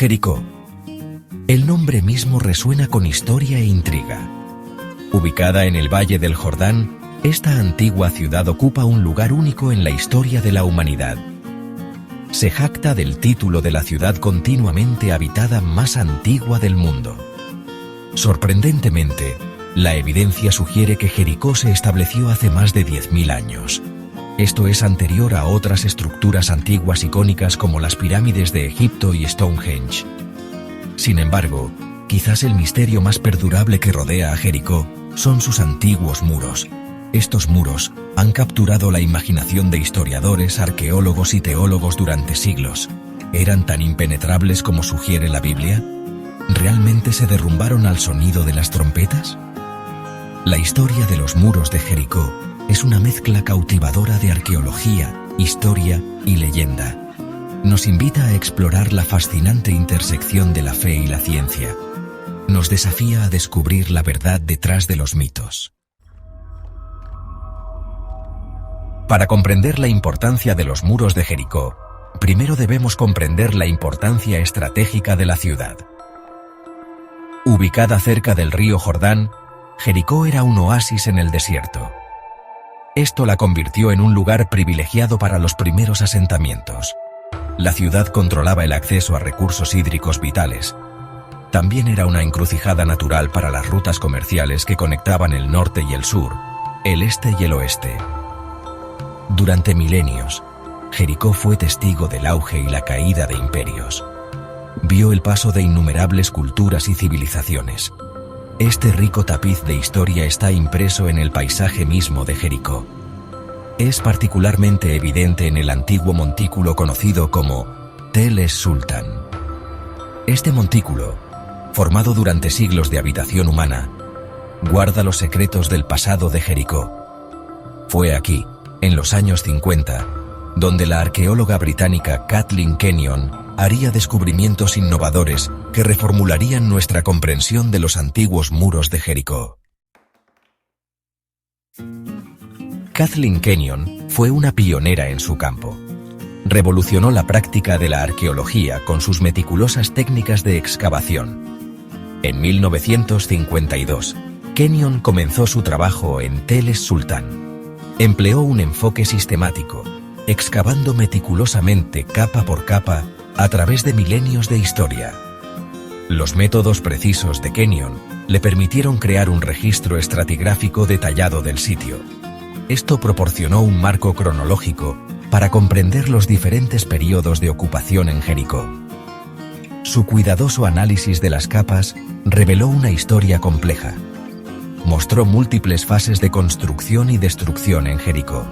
Jericó. El nombre mismo resuena con historia e intriga. Ubicada en el Valle del Jordán, esta antigua ciudad ocupa un lugar único en la historia de la humanidad. Se jacta del título de la ciudad continuamente habitada más antigua del mundo. Sorprendentemente, la evidencia sugiere que Jericó se estableció hace más de 10.000 años. Esto es anterior a otras estructuras antiguas icónicas como las pirámides de Egipto y Stonehenge. Sin embargo, quizás el misterio más perdurable que rodea a Jericó son sus antiguos muros. Estos muros han capturado la imaginación de historiadores, arqueólogos y teólogos durante siglos. ¿Eran tan impenetrables como sugiere la Biblia? ¿Realmente se derrumbaron al sonido de las trompetas? La historia de los muros de Jericó es una mezcla cautivadora de arqueología, historia y leyenda. Nos invita a explorar la fascinante intersección de la fe y la ciencia. Nos desafía a descubrir la verdad detrás de los mitos. Para comprender la importancia de los muros de Jericó, primero debemos comprender la importancia estratégica de la ciudad. Ubicada cerca del río Jordán, Jericó era un oasis en el desierto. Esto la convirtió en un lugar privilegiado para los primeros asentamientos. La ciudad controlaba el acceso a recursos hídricos vitales. También era una encrucijada natural para las rutas comerciales que conectaban el norte y el sur, el este y el oeste. Durante milenios, Jericó fue testigo del auge y la caída de imperios. Vio el paso de innumerables culturas y civilizaciones. Este rico tapiz de historia está impreso en el paisaje mismo de Jericó. Es particularmente evidente en el antiguo montículo conocido como Tel es-Sultan. Este montículo, formado durante siglos de habitación humana, guarda los secretos del pasado de Jericó. Fue aquí, en los años 50, donde la arqueóloga británica Kathleen Kenyon haría descubrimientos innovadores que reformularían nuestra comprensión de los antiguos muros de Jericó. Kathleen Kenyon fue una pionera en su campo. Revolucionó la práctica de la arqueología con sus meticulosas técnicas de excavación. En 1952, Kenyon comenzó su trabajo en Tel es-Sultan. Empleó un enfoque sistemático, excavando meticulosamente capa por capa a través de milenios de historia. Los métodos precisos de Kenyon le permitieron crear un registro estratigráfico detallado del sitio. Esto proporcionó un marco cronológico para comprender los diferentes periodos de ocupación en Jericó. Su cuidadoso análisis de las capas reveló una historia compleja. Mostró múltiples fases de construcción y destrucción en Jericó.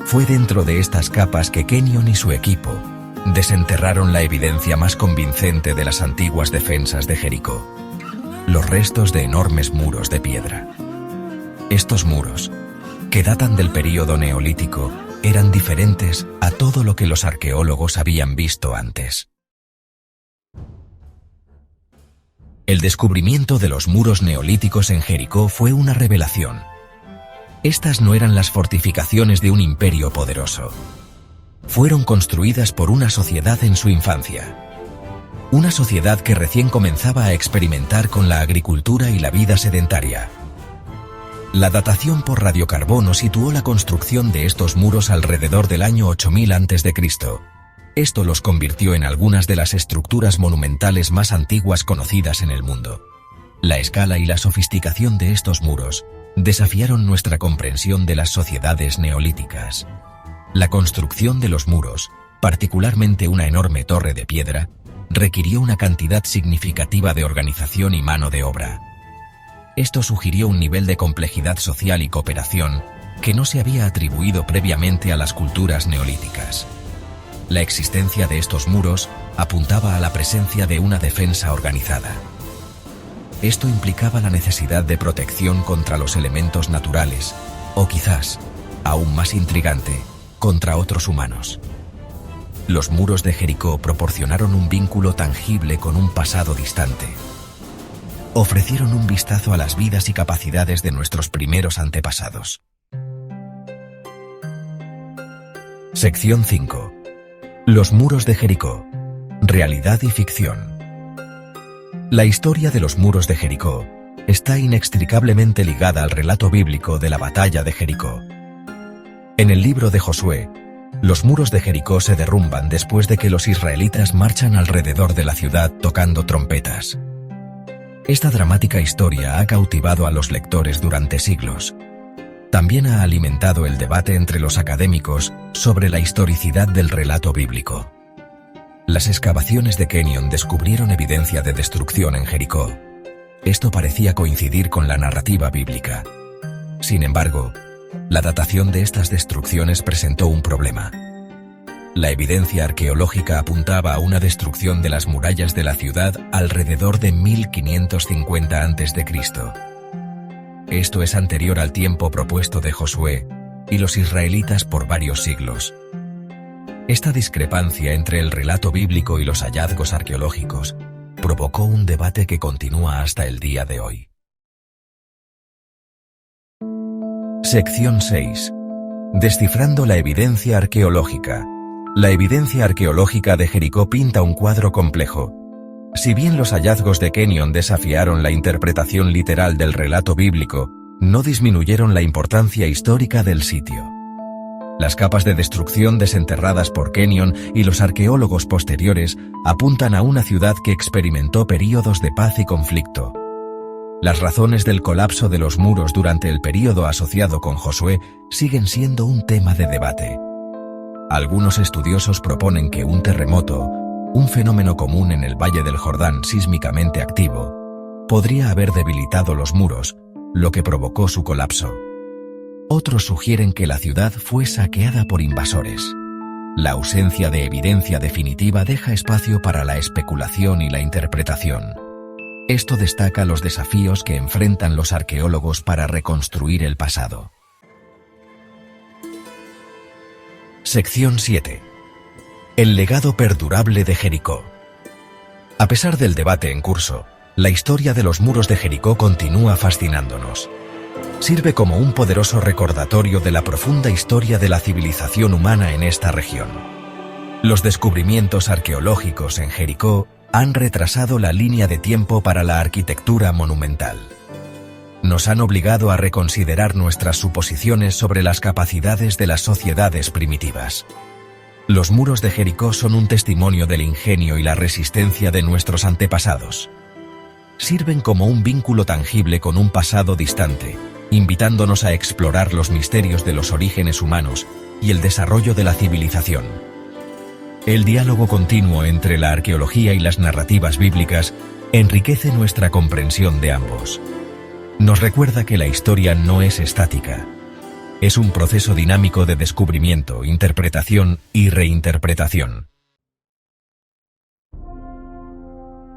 Fue dentro de estas capas que Kenyon y su equipo desenterraron la evidencia más convincente de las antiguas defensas de Jericó: los restos de enormes muros de piedra. Estos muros, que datan del período neolítico, eran diferentes a todo lo que los arqueólogos habían visto antes. El descubrimiento de los muros neolíticos en Jericó fue una revelación. Estas no eran las fortificaciones de un imperio poderoso. Fueron construidas por una sociedad en su infancia. Una sociedad que recién comenzaba a experimentar con la agricultura y la vida sedentaria. La datación por radiocarbono situó la construcción de estos muros alrededor del año 8000 a.C. Esto los convirtió en algunas de las estructuras monumentales más antiguas conocidas en el mundo. La escala y la sofisticación de estos muros desafiaron nuestra comprensión de las sociedades neolíticas. La construcción de los muros, particularmente una enorme torre de piedra, requirió una cantidad significativa de organización y mano de obra. Esto sugirió un nivel de complejidad social y cooperación que no se había atribuido previamente a las culturas neolíticas. La existencia de estos muros apuntaba a la presencia de una defensa organizada. Esto implicaba la necesidad de protección contra los elementos naturales, o quizás, aún más intrigante, contra otros humanos. Los muros de Jericó proporcionaron un vínculo tangible con un pasado distante. Ofrecieron un vistazo a las vidas y capacidades de nuestros primeros antepasados. Sección 5. Los muros de Jericó. realidad y ficción. La historia de los muros de Jericó está inextricablemente ligada al relato bíblico de la batalla de Jericó. En el libro de Josué, los muros de Jericó se derrumban después de que los israelitas marchan alrededor de la ciudad tocando trompetas. Esta dramática historia ha cautivado a los lectores durante siglos. También ha alimentado el debate entre los académicos sobre la historicidad del relato bíblico. Las excavaciones de Kenyon descubrieron evidencia de destrucción en Jericó. Esto parecía coincidir con la narrativa bíblica. Sin embargo, la datación de estas destrucciones presentó un problema. La evidencia arqueológica apuntaba a una destrucción de las murallas de la ciudad alrededor de 1550 a.C. Esto es anterior al tiempo propuesto de Josué y los israelitas por varios siglos. Esta discrepancia entre el relato bíblico y los hallazgos arqueológicos provocó un debate que continúa hasta el día de hoy. Sección 6. Descifrando la evidencia arqueológica. La evidencia arqueológica de Jericó pinta un cuadro complejo. Si bien los hallazgos de Kenyon desafiaron la interpretación literal del relato bíblico, no disminuyeron la importancia histórica del sitio. Las capas de destrucción desenterradas por Kenyon y los arqueólogos posteriores apuntan a una ciudad que experimentó períodos de paz y conflicto. Las razones del colapso de los muros durante el período asociado con Josué siguen siendo un tema de debate. Algunos estudiosos proponen que un terremoto, un fenómeno común en el Valle del Jordán sísmicamente activo, podría haber debilitado los muros, lo que provocó su colapso. Otros sugieren que la ciudad fue saqueada por invasores. La ausencia de evidencia definitiva deja espacio para la especulación y la interpretación. Esto destaca los desafíos que enfrentan los arqueólogos para reconstruir el pasado. Sección 7. El legado perdurable de Jericó. A pesar del debate en curso, la historia de los muros de Jericó continúa fascinándonos. Sirve como un poderoso recordatorio de la profunda historia de la civilización humana en esta región. Los descubrimientos arqueológicos en Jericó han retrasado la línea de tiempo para la arquitectura monumental. Nos han obligado a reconsiderar nuestras suposiciones sobre las capacidades de las sociedades primitivas. Los muros de Jericó son un testimonio del ingenio y la resistencia de nuestros antepasados. Sirven como un vínculo tangible con un pasado distante, invitándonos a explorar los misterios de los orígenes humanos y el desarrollo de la civilización. El diálogo continuo entre la arqueología y las narrativas bíblicas enriquece nuestra comprensión de ambos. Nos recuerda que la historia no es estática. Es un proceso dinámico de descubrimiento, interpretación y reinterpretación.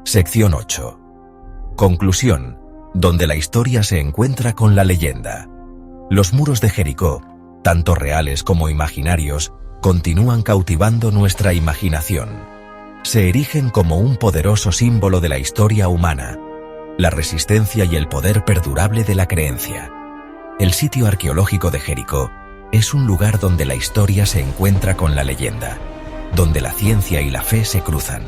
Sección 8. Conclusión, donde la historia se encuentra con la leyenda. Los muros de Jericó, tanto reales como imaginarios, continúan cautivando nuestra imaginación. Se erigen como un poderoso símbolo de la historia humana, la resistencia y el poder perdurable de la creencia. El sitio arqueológico de Jericó es un lugar donde la historia se encuentra con la leyenda, donde la ciencia y la fe se cruzan.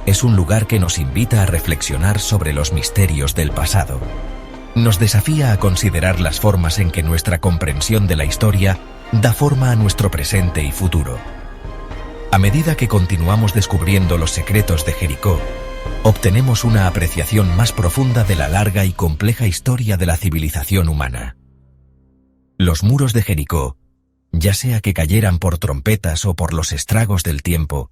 Es un lugar que nos invita a reflexionar sobre los misterios del pasado. Nos desafía a considerar las formas en que nuestra comprensión de la historia da forma a nuestro presente y futuro. A medida que continuamos descubriendo los secretos de Jericó, obtenemos una apreciación más profunda de la larga y compleja historia de la civilización humana. Los muros de Jericó, ya sea que cayeran por trompetas o por los estragos del tiempo,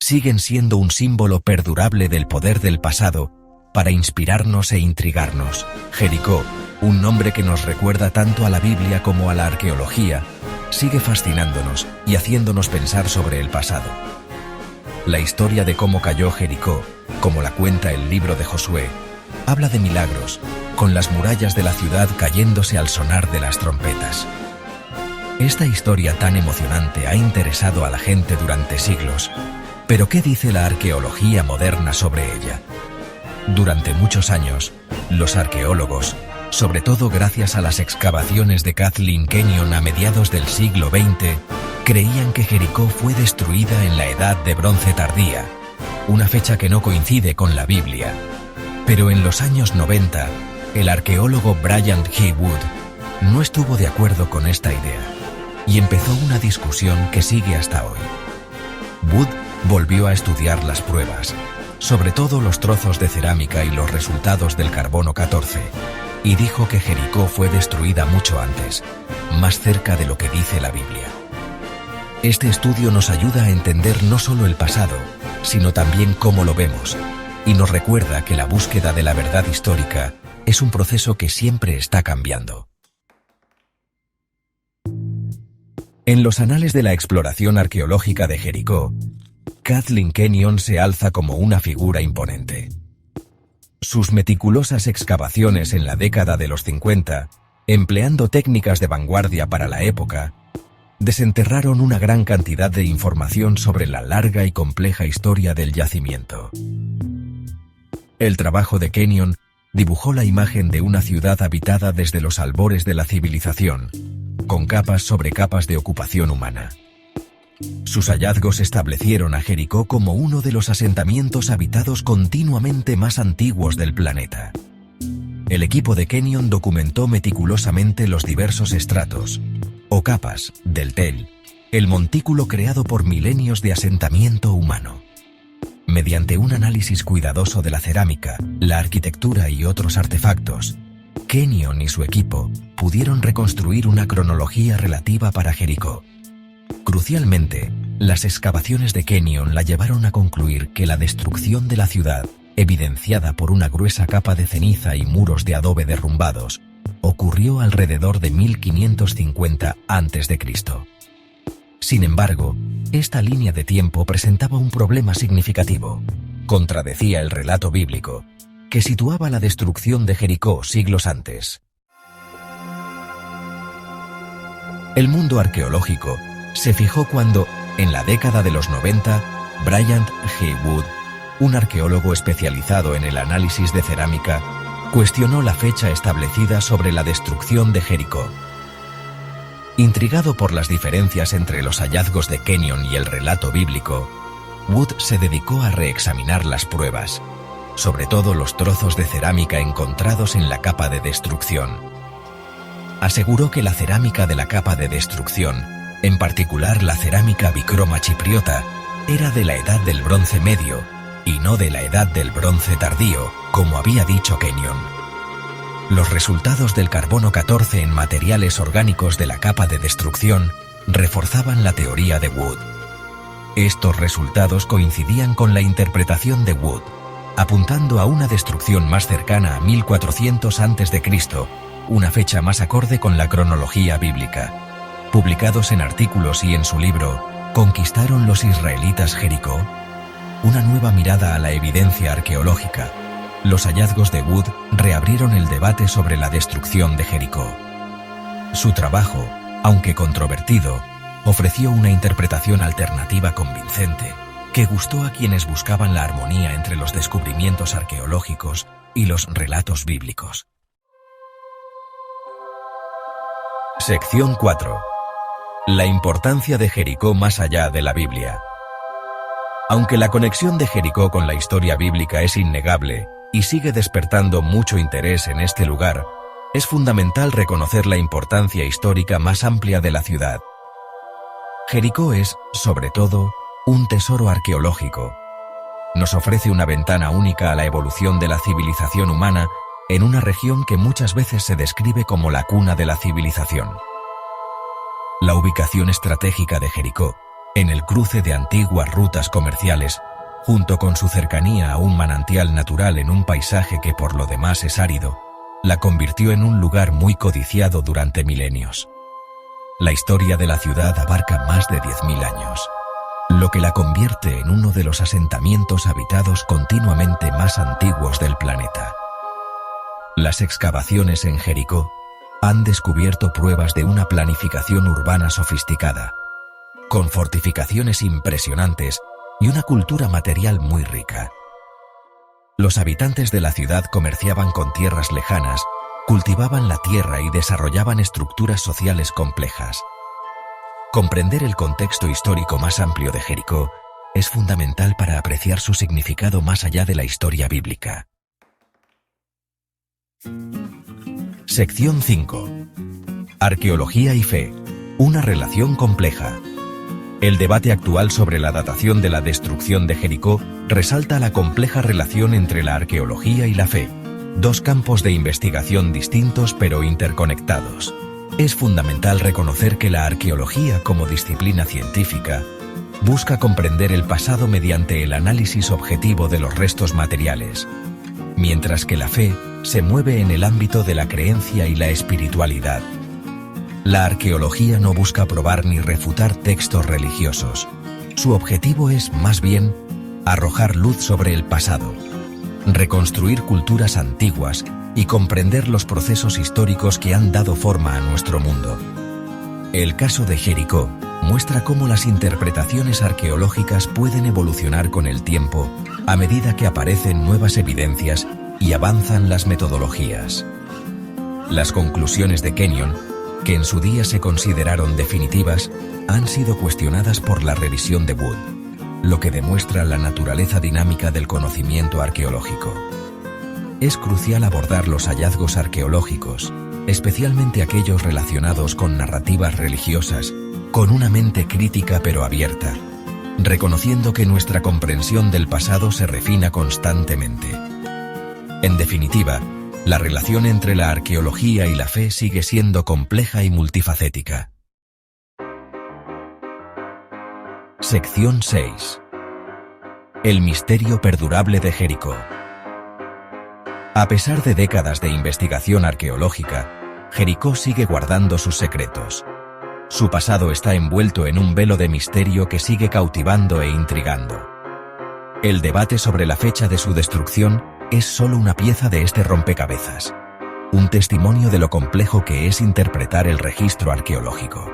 siguen siendo un símbolo perdurable del poder del pasado para inspirarnos e intrigarnos. Jericó, un nombre que nos recuerda tanto a la Biblia como a la arqueología, sigue fascinándonos y haciéndonos pensar sobre el pasado. La historia de cómo cayó Jericó, como la cuenta el libro de Josué, habla de milagros, con las murallas de la ciudad cayéndose al sonar de las trompetas. Esta historia tan emocionante ha interesado a la gente durante siglos, pero ¿qué dice la arqueología moderna sobre ella? Durante muchos años, los arqueólogos, sobre todo gracias a las excavaciones de Kathleen Kenyon a mediados del siglo XX, creían que Jericó fue destruida en la Edad de Bronce tardía, una fecha que no coincide con la Biblia. Pero en los años 90, el arqueólogo Brian G. Wood no estuvo de acuerdo con esta idea y empezó una discusión que sigue hasta hoy. Wood volvió a estudiar las pruebas, sobre todo los trozos de cerámica y los resultados del carbono 14, y dijo que Jericó fue destruida mucho antes, más cerca de lo que dice la Biblia. Este estudio nos ayuda a entender no solo el pasado, sino también cómo lo vemos, y nos recuerda que la búsqueda de la verdad histórica es un proceso que siempre está cambiando. En los anales de la exploración arqueológica de Jericó, Kathleen Kenyon se alza como una figura imponente. Sus meticulosas excavaciones en la década de los 50, empleando técnicas de vanguardia para la época, desenterraron una gran cantidad de información sobre la larga y compleja historia del yacimiento. El trabajo de Kenyon dibujó la imagen de una ciudad habitada desde los albores de la civilización, con capas sobre capas de ocupación humana. Sus hallazgos establecieron a Jericó como uno de los asentamientos habitados continuamente más antiguos del planeta. El equipo de Kenyon documentó meticulosamente los diversos estratos, o capas, del Tell, el montículo creado por milenios de asentamiento humano. Mediante un análisis cuidadoso de la cerámica, la arquitectura y otros artefactos, Kenyon y su equipo pudieron reconstruir una cronología relativa para Jericó. Crucialmente, las excavaciones de Kenyon la llevaron a concluir que la destrucción de la ciudad, evidenciada por una gruesa capa de ceniza y muros de adobe derrumbados, ocurrió alrededor de 1550 a.C. Sin embargo, esta línea de tiempo presentaba un problema significativo. Contradecía el relato bíblico, que situaba la destrucción de Jericó siglos antes. El mundo arqueológico se fijó cuando, en la década de los 90, Brian G. Wood, un arqueólogo especializado en el análisis de cerámica, cuestionó la fecha establecida sobre la destrucción de Jericó. Intrigado por las diferencias entre los hallazgos de Kenyon y el relato bíblico, Wood se dedicó a reexaminar las pruebas, sobre todo los trozos de cerámica encontrados en la capa de destrucción. Aseguró que la cerámica de la capa de destrucción, en particular la cerámica bicroma chipriota, era de la edad del Bronce Medio y no de la edad del Bronce Tardío, como había dicho Kenyon. Los resultados del carbono 14 en materiales orgánicos de la capa de destrucción reforzaban la teoría de Wood. Estos resultados coincidían con la interpretación de Wood, apuntando a una destrucción más cercana a 1400 a.C., una fecha más acorde con la cronología bíblica. Publicados en artículos y en su libro ¿Conquistaron los israelitas Jericó? Una nueva mirada a la evidencia arqueológica, los hallazgos de Wood reabrieron el debate sobre la destrucción de Jericó. Su trabajo, aunque controvertido, ofreció una interpretación alternativa convincente que gustó a quienes buscaban la armonía entre los descubrimientos arqueológicos y los relatos bíblicos. Sección 4. La importancia de Jericó más allá de la Biblia. Aunque la conexión de Jericó con la historia bíblica es innegable y sigue despertando mucho interés en este lugar, es fundamental reconocer la importancia histórica más amplia de la ciudad. Jericó es, sobre todo, un tesoro arqueológico. Nos ofrece una ventana única a la evolución de la civilización humana en una región que muchas veces se describe como la cuna de la civilización. La ubicación estratégica de Jericó, en el cruce de antiguas rutas comerciales, junto con su cercanía a un manantial natural en un paisaje que por lo demás es árido, la convirtió en un lugar muy codiciado durante milenios. La historia de la ciudad abarca más de 10.000 años, lo que la convierte en uno de los asentamientos habitados continuamente más antiguos del planeta. Las excavaciones en Jericó han descubierto pruebas de una planificación urbana sofisticada, con fortificaciones impresionantes y una cultura material muy rica. Los habitantes de la ciudad comerciaban con tierras lejanas, cultivaban la tierra y desarrollaban estructuras sociales complejas. Comprender el contexto histórico más amplio de Jericó es fundamental para apreciar su significado más allá de la historia bíblica. Sección 5. Arqueología y fe. Una relación compleja. El debate actual sobre la datación de la destrucción de Jericó resalta la compleja relación entre la arqueología y la fe, dos campos de investigación distintos pero interconectados. Es fundamental reconocer que la arqueología como disciplina científica busca comprender el pasado mediante el análisis objetivo de los restos materiales, mientras que la fe se mueve en el ámbito de la creencia y la espiritualidad. La arqueología no busca probar ni refutar textos religiosos. Su objetivo es, más bien, arrojar luz sobre el pasado, reconstruir culturas antiguas y comprender los procesos históricos que han dado forma a nuestro mundo. El caso de Jericó muestra cómo las interpretaciones arqueológicas pueden evolucionar con el tiempo a medida que aparecen nuevas evidencias y avanzan las metodologías. Las conclusiones de Kenyon, que en su día se consideraron definitivas, han sido cuestionadas por la revisión de Wood, lo que demuestra la naturaleza dinámica del conocimiento arqueológico. Es crucial abordar los hallazgos arqueológicos, especialmente aquellos relacionados con narrativas religiosas, con una mente crítica pero abierta, reconociendo que nuestra comprensión del pasado se refina constantemente. En definitiva, la relación entre la arqueología y la fe sigue siendo compleja y multifacética. Sección 6. El misterio perdurable de Jericó. A pesar de décadas de investigación arqueológica, Jericó sigue guardando sus secretos. Su pasado está envuelto en un velo de misterio que sigue cautivando e intrigando. El debate sobre la fecha de su destrucción es solo una pieza de este rompecabezas, un testimonio de lo complejo que es interpretar el registro arqueológico.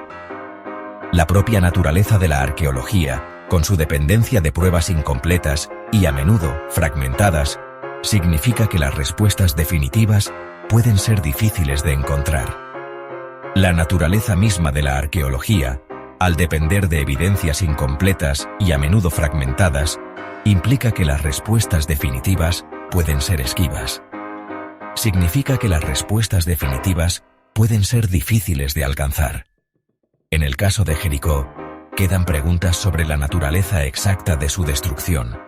La propia naturaleza de la arqueología, con su dependencia de pruebas incompletas y a menudo fragmentadas, significa que las respuestas definitivas pueden ser difíciles de encontrar. La naturaleza misma de la arqueología, al depender de evidencias incompletas y a menudo fragmentadas, implica que las respuestas definitivas pueden ser esquivas. Significa que las respuestas definitivas pueden ser difíciles de alcanzar. En el caso de Jericó, quedan preguntas sobre la naturaleza exacta de su destrucción,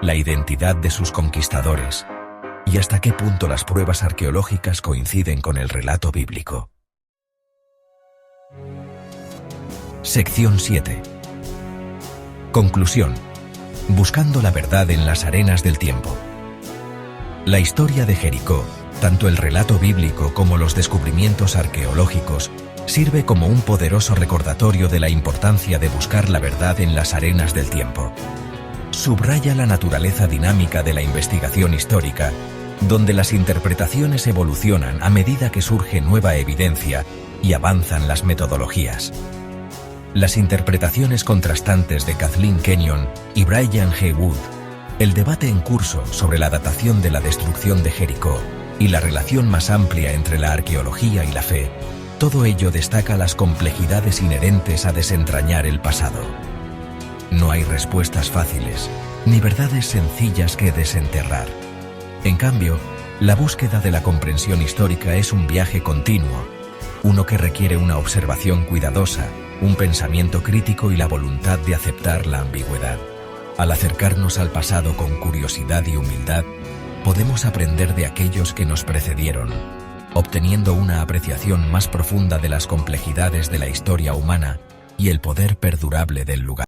la identidad de sus conquistadores, y hasta qué punto las pruebas arqueológicas coinciden con el relato bíblico. Sección 7. Conclusión. Buscando la verdad en las arenas del tiempo. La historia de Jericó, tanto el relato bíblico como los descubrimientos arqueológicos, sirve como un poderoso recordatorio de la importancia de buscar la verdad en las arenas del tiempo. Subraya la naturaleza dinámica de la investigación histórica, donde las interpretaciones evolucionan a medida que surge nueva evidencia y avanzan las metodologías. Las interpretaciones contrastantes de Kathleen Kenyon y Brian G. Wood, el debate en curso sobre la datación de la destrucción de Jericó y la relación más amplia entre la arqueología y la fe, todo ello destaca las complejidades inherentes a desentrañar el pasado. No hay respuestas fáciles, ni verdades sencillas que desenterrar. En cambio, la búsqueda de la comprensión histórica es un viaje continuo, uno que requiere una observación cuidadosa, un pensamiento crítico y la voluntad de aceptar la ambigüedad. Al acercarnos al pasado con curiosidad y humildad, podemos aprender de aquellos que nos precedieron, obteniendo una apreciación más profunda de las complejidades de la historia humana y el poder perdurable del lugar.